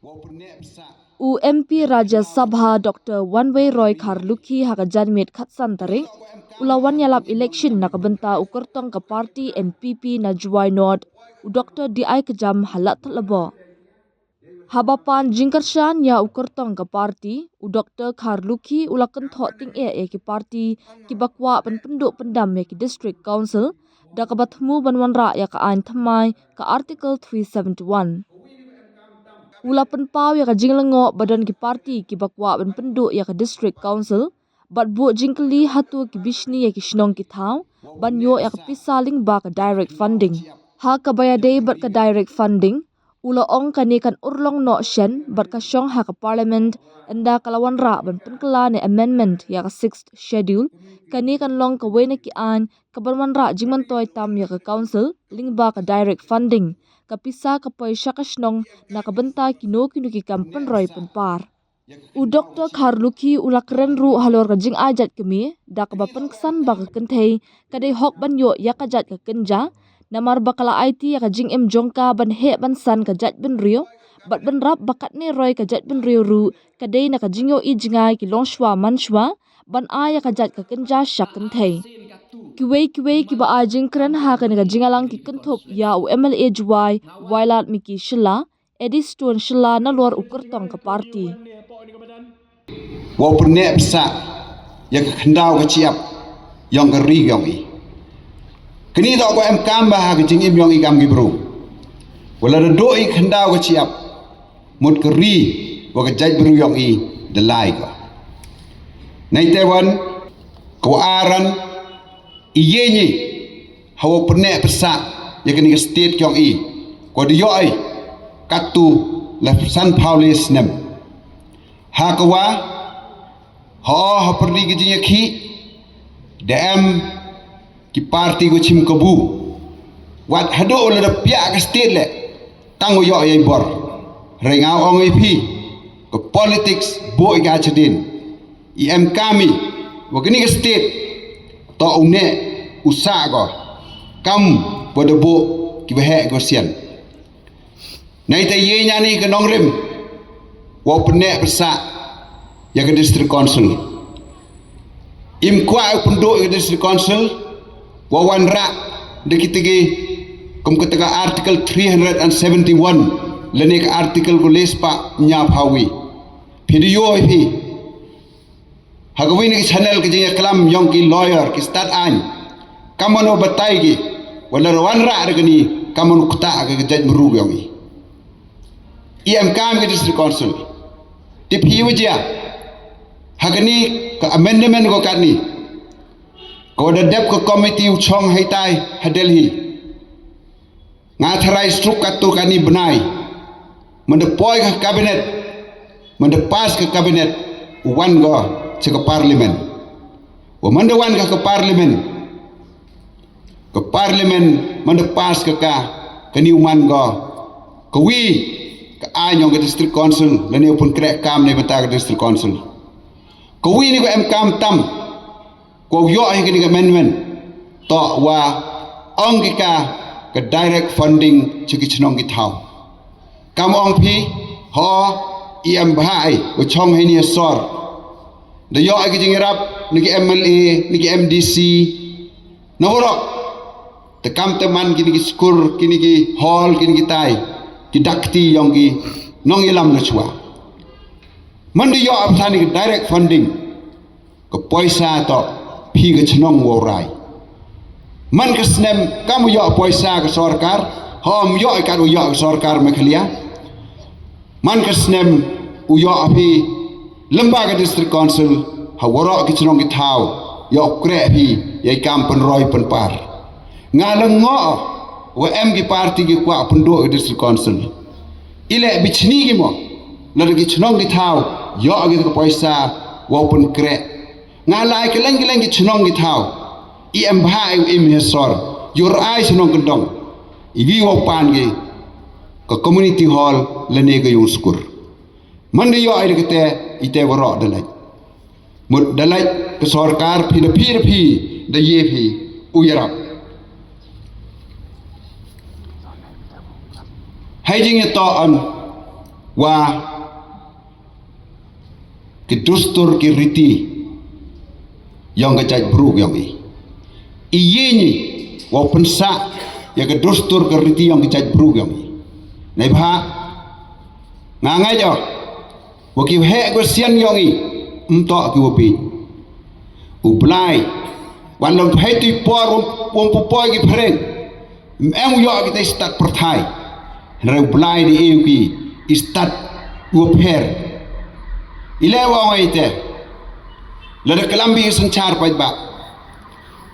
UMP Rajya Sabha Dr. Wanway Roy Kharlukhi hakajanmit khatsan taring ulawan yalap election nakabenta ukertong ke parti NPP Najwai Nord u Dr. DI kejam halat lebo. Habapan jingkershan ya ukertong ke parti u Dr. Kharlukhi ulakan thok ting ke parti ki bakwa penduduk pendam ya ki district council da kabatmu banwanra ya ka ain thamai ke article 371. Ula penpau ya ka jinglengo badan ki parti ki bakwa ban penduk ya ka district council bat bu jingkeli hatu ki bishni ya ki shnong ki thau ban yo ya ka pisaling ba ka direct funding. Ha ka bayade bat ka direct funding ula ong kani kan urlong no shen bat ka syong ha ka parliament anda kalawan ra ban penkela ne amendment ya ka 6th schedule kani kan long ka wena ki an ka ban ra jingman toy tam ya ka council lingba ka direct funding kapisa kapoy syakasnong nakabenta kino ki kampen roy penpar. U Dr. Kharlukhi ulakren ru halor ka jing ajat kemi da kabapen kesan baka kenthei kadai hok ban yo ya kajat ka kenja namar bakala IT ya ka jing em jongka ban he ban san ka jat ben rio bat ban rap bakat ne roy ka jat ben rio ru kadai na ka jingyo I jingai ki longshwa manshwa ban a ya ka jat ka kenja syak kenthei. Kiwei ki ba ajing kren ha ka jingalang ki kenthop ya u MLA Juwai Wailat Miki Shila Edis Tuan Shila na luar ukertong ke parti. Walaupun nek besar ya kendau ke ciap yang keri yang I. Kini tak ko em kambah ke jing im yang I kam gibru. Wala do I kendau ke ciap mut keri wa ke jaj bru yang I delai ko. Nai tewan ko aran iyenyi hawa penek pesak ya kini ke state yang I ko di yo ai katu la San Paulis nem ha kawa ha perdi ke jinya ki dem ki parti ko chim kabu wat hado la da pia ke state le tango yo ai bor rengau ong ip ko politics boy ga chedin im kami wa kini ke state to une usa go kam bodo bo ki behe go sian nai te ye nya ni ke nong rim wa pene persa ya ke district council im kwa penduk ke district council wa wan ra de kitege kum ketega article 371 lene ke article ko lespa nya phawi video hi Hagawin ki channel ki jeng kelam yong ki lawyer ki start an kamono batai ki wala rawan ra regani kamono kuta ke jaj meru yong I am kam ki district council tip hiu dia hagani ka amendment ko katni ko da dep ko committee chong hai tai hadelhi nga tharai struk katu kani benai mendeploy ke kabinet mendepas ke kabinet wan go ke parlimen wa mandawan ka ke parlimen mandepas ke ka kaniuman go kawi ka anyong ke district council lani pun krek kam ne bata ke district council kawi ni ko em kam tam ko yo ai ke amendment to wa ong ke direct funding chiki chnong ki thau kam ong phi ho im bhai ko chong hai ni sor da yo ai jing rap ni MLA ni MDC nawro te kam te man kini ki skur kini ki hall kini ki tai ki dakti yong ki nong ilam na chua man di yo apsani ki direct funding ko poisa to phi ke chnong wo rai man ke snem kam yo poisa ke sarkar hom yo ka yo sarkar me khlia man ke snem u yo api lembaga district council hawara ki chnong ki thau yo kre phi ye kam pen roy pen par ngaleng ngo wa em ki parti ki kwa pendo district council ile bichni ki mo la ki chnong ki thau yo ki ko paisa wa pen kre ngalai ke leng ki chnong ki thau I em bhai im hesor your eyes chnong kendong I wo pan ki ko community hall le ne ga yuskur mandi yo ai kete ite waro dalai mut dalai ke sarkar phi da ye phi uyarap hai jing to an wa ke dustur ke riti yang kecai buruk yang iye ni wa pensa ya ke dustur ke riti yang kecai buruk yang nai bha ngangai jo wa ki he ko sian yang to ki wa pi uplai wan long hai tu por wong popoi ki phreng em yo ki te start perthai re uplai di eu ki start wo pher ile wa ngai te la de kelambi sanchar pai ba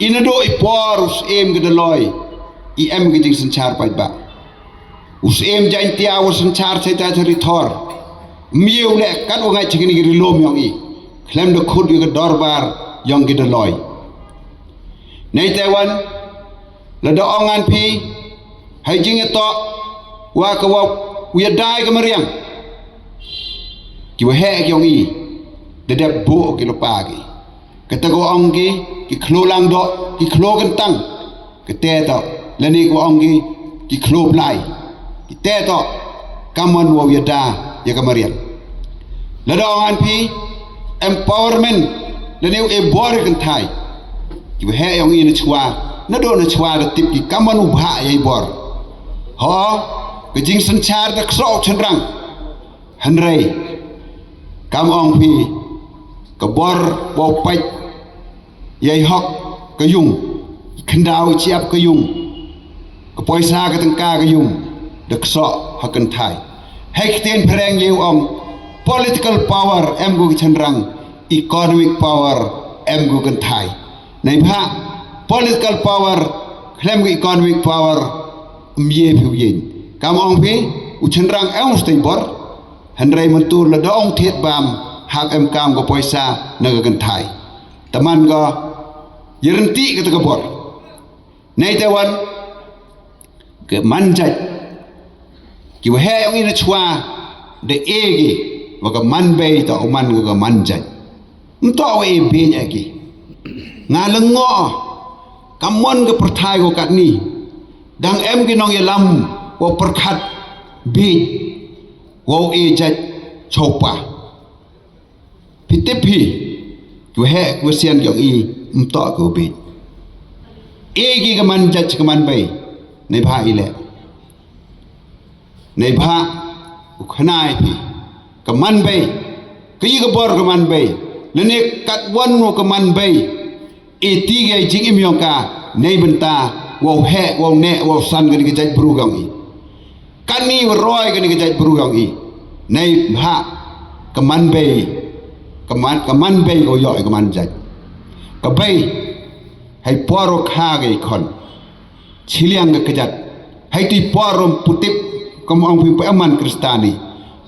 inado i porus em ke deloi i em ke jing sanchar pai ba us em jain tia wa sanchar sai ta thari thor mieu le kat wa ngai chikini ki lom yong i klem de khud ke dorbar yong ke deloi nei taiwan la do ongan pi hai jing to wa ka wa wi dai ke mariang ki wa he yong i de de bo ki lo pa ki kata ko ong ki khlo lang do ki khlo kan tang ke te to la ni ko ong ki khlo blai ki te to kamon wo wi da ya ka mariang la do ongan pi empowerment la ni e bor kan thai ki he yong i na chwa na do na chwa da tip ki kamon u bha ye bor ho ke jing san char da kso chen rang han rei kam ong pi ka bor bo pai yai hok ka yung khandau chiap ka yung ka poisa ka tangka ka yung da kso hakan thai hai kten phreng yeu ong political power em go chen rang economic power em go kan thai nei bha political power khlem go economic power mye phu yin kam ong pi u chen rang em stay bor han rei man tur la dong thiet bam hak em kam go poisa na kan thai taman go yeranti ka ta bor nei taiwan ke manjat ki wa he ong ina chwa de egi wa ka man be ta o man go manjat nto wa e be nya ki nga lengo kamon go perthai go kat ni dang em ki nong yelam wa perkhat be wo e jat chopa pitipi ku he ku sian kyong i mto ko bi e gi ka man jat ka man bai nei bha ile nei bha ku khnai pi ka man bai ki ka bor ka man bai le ne kat wan no ka man bai e ti ge jing im yong ka nei benta wo he wo ne wo san ga ni ka jat bru gang i kan ni roi ga ni ka jat bru gang i nei bha ka man bai ka man bai go yo ka man jat ka bai hai poro kha ge khon chiliang ga kajat hai ti porom putip kam ong pi pa man kristani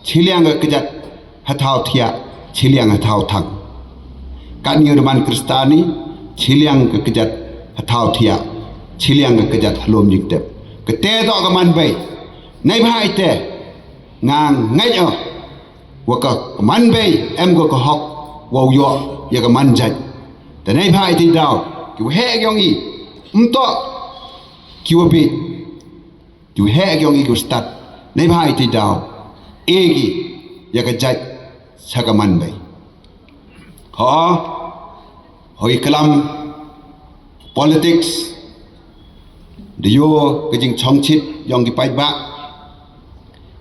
chiliang ga kajat hathau thia chiliang hathau thang kan ni man kristani chiliang ga kajat hathau thia chiliang ga kajat halom jing tep ka te do ka man bai nei bhai te ngang ngai o wa ka man bai em go ka hok wo yo ya ka man jat te nei bhai ti dau ki he gyong i to ki wa bi ki he gyong i ko start nei bhai ti dau e gi ya ka jat sa ka man bai ha hoi kalam politics de yo ka jing chong chit yong ki pai ba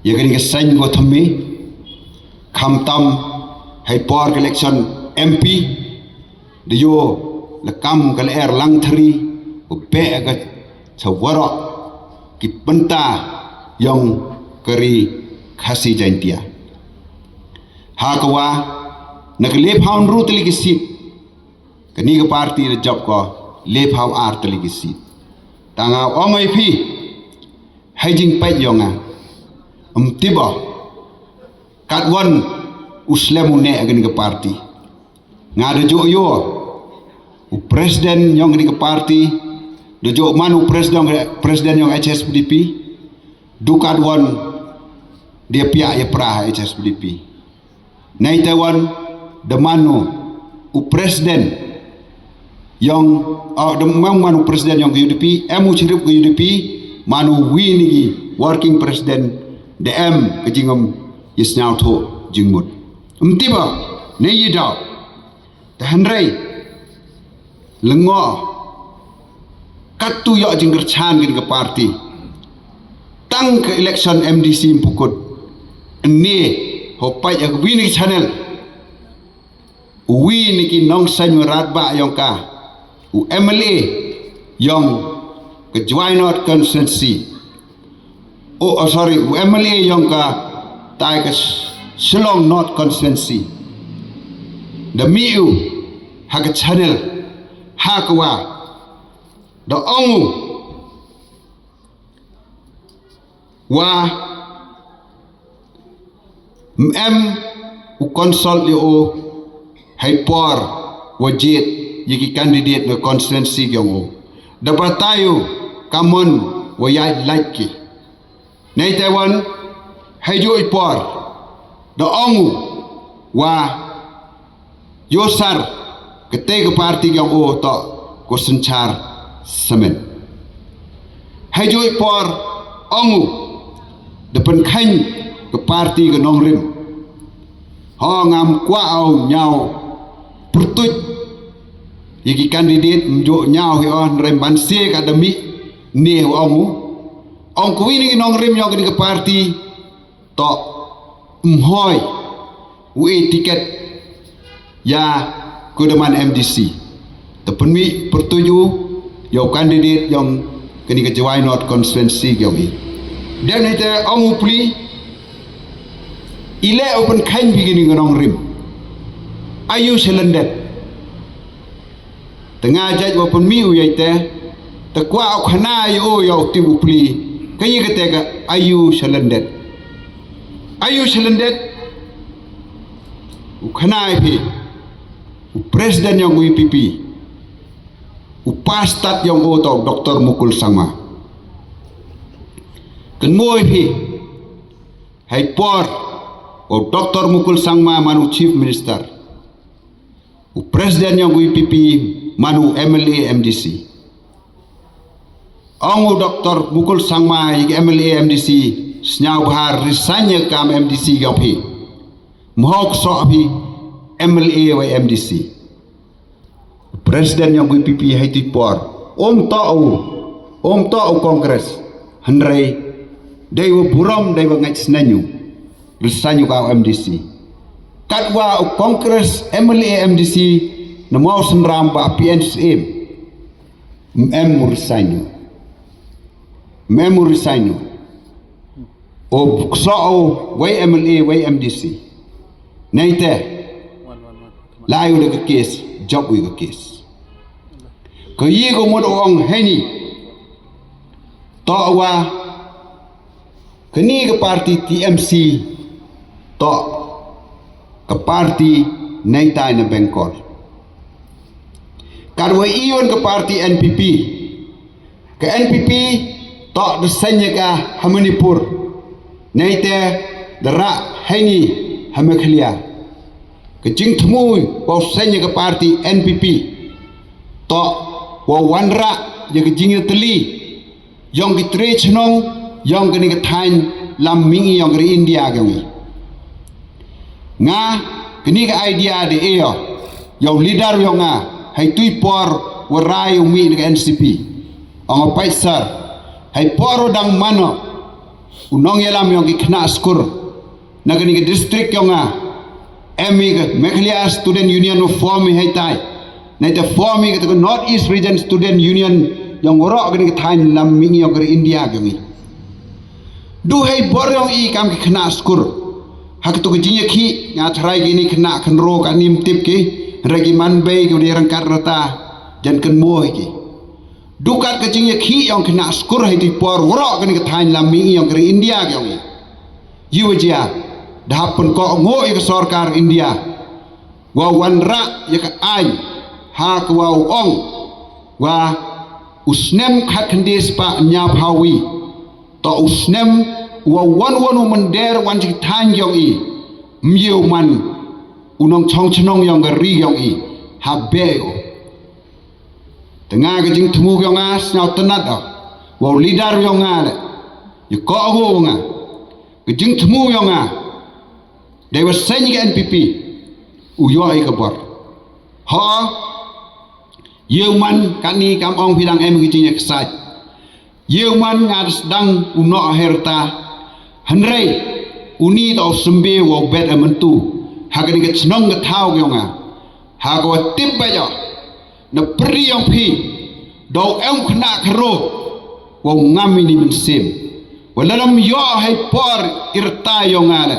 ya ka ni ka san go thami kham tam hai por election mp de yo la kam ka er lang thri u pe ga chawara ki panta yong kari khasi jaintia ha kawa nak le phaun ru tli ki sit kani ka party re job ko le phau ar tli ki sit tanga omai phi hai jing pai yonga tiba kat wan uslemu ne agni ka party ngade jo yo u presiden yong ni ka party do jo manu presiden yong HSPDP dukat wan dia pia ya pra HSPDP nai taiwan de manu u presiden yong de manu presiden yong UDP emu chirip ke UDP manu wi ni working president DM kejingam yisnau tho jingmut tiba ne yidao ta hanrei lengo katu yo jingger chan gin ke parti tang ke election MDC pukut ni hopai ya wini channel wini ki nong sanyurat ba yong ka u MLA yong ke Joinot constituency sorry u MLA yong ka tai ke Shillong North constituency the miu ha ke channel ha kwa the ongu wa u consult yo hai por wajit yiki candidate ke constituency gyong o da batayu kamon wayai like nei taiwan hai jo por da ongu wa yosar kete ke parti gyong o to ko senchar semen hai jo por ongu depan khanh ke parti ke nong rim ho ngam kwa au nyau pertuj yiki kandidat mjo nyau hi on rem banse akademi ne ongu ong kuwi ni nong rim nyau ke parti to mhoi we tiket ya kudaman MDC depan mi pertuju yo kandidat yang kini ke Joinot constituency gyong dan itu ongu pli ile open kain begini nong rim ayu selendet tengah jaj open miu yaite tekwa khana yo yo tibu pli kayi ketega ayu selendet khana phi presiden yang UPP upastat yang oto Dr. Mukul Sangma kenmoi phi hai por o Dr. Mukul Sangma manu chief minister u presiden yang UPP manu MLA MDC ongu Dr. Mukul Sangma yik MLA MDC snyau bahar risanya kam MDC yopi mohok so api MLA wa MDC presiden yang UPP hai ti por om tau kongres handrai dewa buram dewa ngaj senanyu risanyu ka MDC katwa kongres MLA MDC na mau senram ba PNSM memorisanyu o so way MLA way MDC naite layu de case job wi case ko yi ko mod ong heni to wa kini ke parti TMC to ke parti naitai na Bengkok karwa ion ke parti NPP ke NPP to desanya ka Hamanipur naite dara heni Hamekhlia ke jing thmui ko senya ke parti NPP to wa wanra je ke jing teli yong ki tre chnong yong ke ni ke thain lam mingi yong ke India gangi nga kini ke idea de eo yong leader yong nga hai tui por warai umi ke NCP ong paisar hai poro dang mano unong yelam yong ki khna skur na kini ke district yong nga emi ke Mekhlia Student Union of form hai tai nai te form ke North East Region Student Union yang ngorok kini ke thain lam mingi yong ke India gangi du hai bor yong I kam ke khna skur hak tu ke jinya khi nga thrai gini khna khnro ka nim tip ki ragi man bei ke dirang karata jan ken moi ki dukat ke jinya khi yong khna skur hai ti por ngorok kini ke thain lam mingi yong ke India gangi jiwa dapun ko ngoi ke sarkar India wa wanra ya ka ai ha ka wa ong wa usnem khat khandis pa nya phawi to usnem wa wan mender wan ji than yong I myew man unong chong chnong yong ga ri yong I ha beo tengah ke jing thmu yong a snau tanat wa leader yong a le yu ko go nga ke jing thmu yong a Dewa senyi ke NPP uyoi ke bor ho yêu man kani kam ong bidang em gijinya kesaj yêu man ngad sedang uno herta henrei uni tau sembe wo bet amentu hagani ke senong ke tau gyonga hago tip bayo na pri yang pi do em khna khro wo ngami ni mensim walalam yo hai por irta yonga le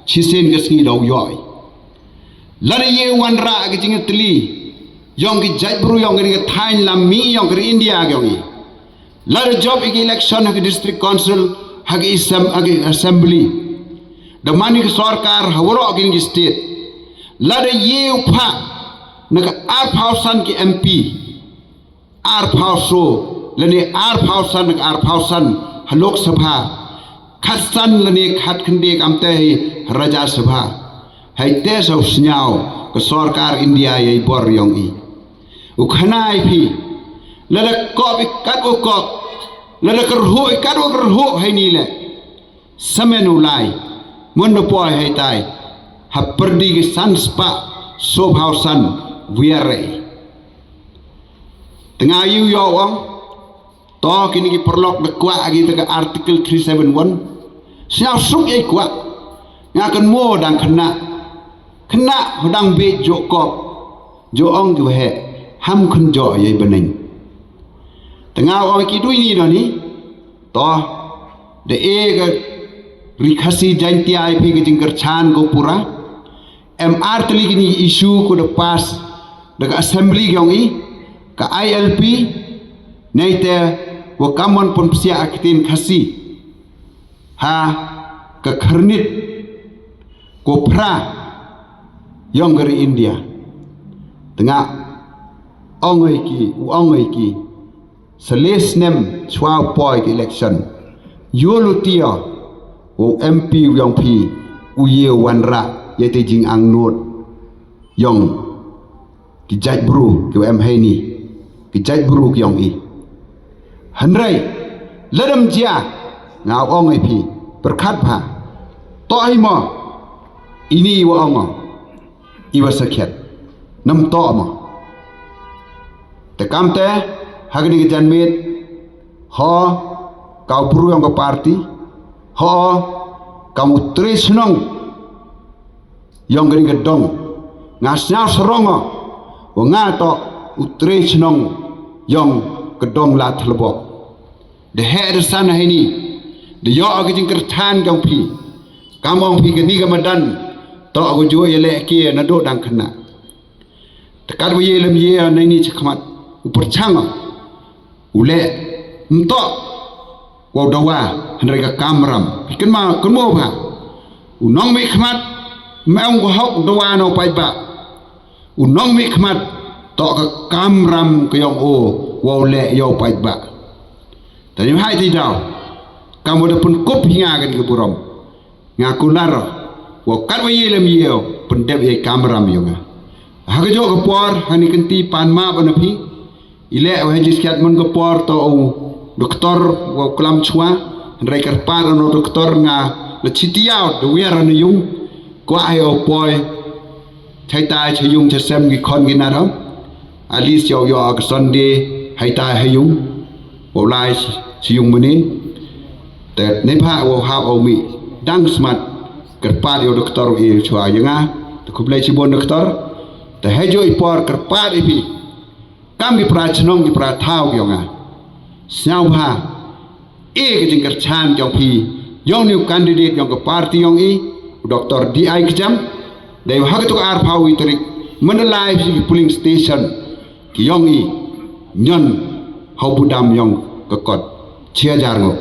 chisen gesni do yoi lari ye wan ra ke jing tli yong ki jaj bru yong ke thain lam mi yong ke India gyongi lari job iki election ke district council hagi assembly the money ke sarkar hawro ke state lari ye upha nak ar phausan ki MP ar phauso lani ar phausan nak ar phausan halok sabha khatsan lani khat khande kamte raja sabha hai te so snyao ke sarkar India ye bor yong i ukhanai phi lala ko kat ko lala kerhu kat kerhu hai ni le samenu lai mon po hai tai ha perdi ke sanspa so phausan wiare tengah yu yo wong to kini ki perlok de kwa agi te article 371 sia suk ye kwa ngakan mo dang kena hodang be jo kop jo ong ki he ham khun jo ye bening tengah ong ki dui ni no ni to de e ga rikhasi janti ai phi ki jingkar chan ko pura MR tali kini isu ko de pas de assembly gyong i ka ILP naite wo kamon pon psia akitin khasi ha ka kharnit ko pra yong dari India tengah ongai ki seles nem chwa poi election yolutia wo MP yong pi uye wanra yete jing ang not yong ki jaj bru ki em hai ni ki jaj bru ki yong i hanrai ladam jia ngau ong ai pi berkat pha to ai mo ini wa ong iwa sakhet nam to mo te kamte hagni ki janmit ho kau bru yang ke parti ho kamu trisnong yang gani gedong ngasnya serongo nga to utrisnong yang gedong la thlebo de her sana hini de yo ag jing kerthan jong phi kamong phi gani gamadan to agu jo yele ki na do dang khna tekar wo yelem ye na ni chkhmat upar changa ule mto wo dawa hendrega kamram ken ma kunmo ba unong mi khmat meong go hok dawa no pai ba unong mi khmat to ka kamram ke yong o wo le yo pai ba tani hai ti daw kamu da pun kop hinga kan ke burom ngaku naro wo kat wo yelem yeo pendep ye kamram yo nga ha ke jo ko por hani kenti pan ma bana phi ile o hejis kiat mon ko por to doktor wo klam chua reker par no doktor nga le chitiao de wer an yung ko ai o poi thai tai chayung chasem gi khon gi na ro alis yo yo ak sunday hai tai hayung wo lai chiyung mani te ne pha wo ha o mi dang smart ker par yo doktor e chua yanga to kublai chi bon doktor te hejo i por ker par i bi kam gi pra chnong gi pra thao gi nga sao ha e ke jing ker chan jong phi yong new candidate yong ko party yong i Dr. DI kjam dai ha to ar phau i trik manalai fi polling station ki yong i nyon hau budam yong ko kot chia jar ngo